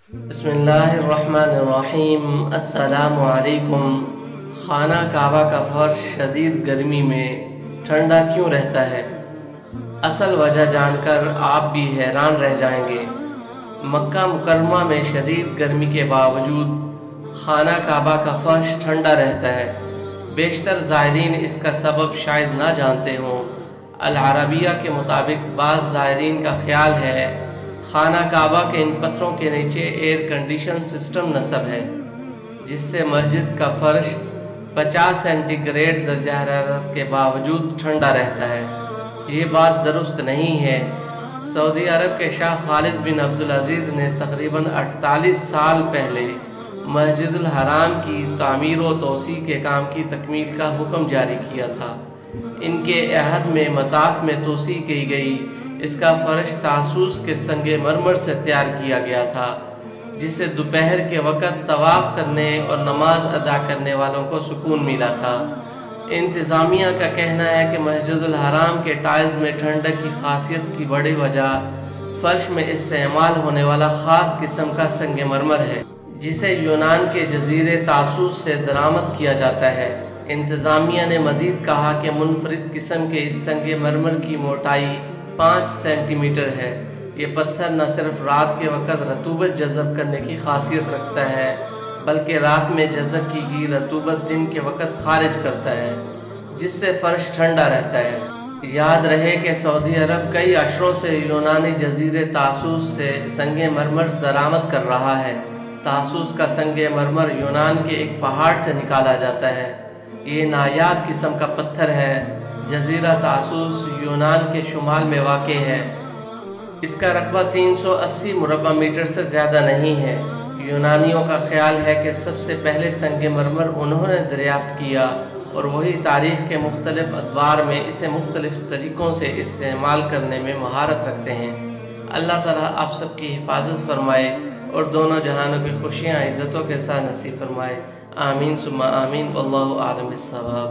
बिस्मिल्लाहिर्रहमानिर्रहीम। अस्सलामु अलैकुम। खाना काबा का फर्श शदीद गर्मी में ठंडा क्यों रहता है? असल वजह जानकर आप भी हैरान रह जाएंगे। मक्का मुकर्रमा में शदीद गर्मी के बावजूद खाना काबा का फर्श ठंडा रहता है। बेशतर ज़ायरीन इसका सबब शायद ना जानते हों। अल अरबिया के मुताबिक बाज़ ज़ायरीन का ख्याल है खाना काबा के इन पत्थरों के नीचे एयर कंडीशन सिस्टम नस्ब है, जिससे मस्जिद का फर्श 50 सेंटीग्रेड दर्जा हरारत के बावजूद ठंडा रहता है। ये बात दुरुस्त नहीं है। सऊदी अरब के शाह खालिद बिन अब्दुल अजीज़ ने तकरीबन 48 साल पहले मस्जिदुल हराम की तामीर व तोसी के काम की तकमील का हुक्म जारी किया था। इनके अहद में मताफ में तोसी की गई। इसका फर्श तासूस के संगे मरमर से तैयार किया गया था, जिससे दोपहर के वक़्त तवाफ़ करने और नमाज अदा करने वालों को सुकून मिला था। इंतज़ामिया का कहना है कि मस्जिदुल हराम के टाइल्स में ठंडक की खासियत की बड़ी वजह फर्श में इस्तेमाल होने वाला ख़ास किस्म का संगे मरमर है, जिसे यूनान के जजीरे तासूस से दरामद किया जाता है। इंतज़ामिया ने मज़ीद कहा कि मुनफरिद किस्म के इस संगे मरमर की मोटाई 5 सेंटीमीटर है। ये पत्थर न सिर्फ रात के वक़्त रतूबत जज़ब करने की खासियत रखता है, बल्कि रात में जज़ब की गई रतूबत दिन के वक़्त खारिज करता है, जिससे फ़र्श ठंडा रहता है। याद रहे कि सऊदी अरब कई अशरों से यूनानी जजीरे तासूस से संगे मरमर दरामद कर रहा है। तासूस का संगे मरमर यूनान के एक पहाड़ से निकाला जाता है। ये नायाब किस्म का पत्थर है। जजीरा तासूस यूनान के शुमाल में वाक़ है। इसका रकबा 380 मुरब्बा मीटर से ज़्यादा नहीं है। यूनानियों का ख्याल है कि सबसे पहले संगे मरमर उन्होंने दरियाफ्त किया और वही तारीख़ के मुख्तलिफ़ अदवार में इसे मुख्तलिफ़ तरीक़ों से इस्तेमाल करने में महारत रखते हैं। अल्लाह ताला आप सबकी हिफाजत फरमाए और दोनों जहानों की खुशियाँ इज़्ज़तों के साथ नसीब फरमाए। आमीन सुम्मा आमीन। वल्लाहु आलम बिस्सवाब।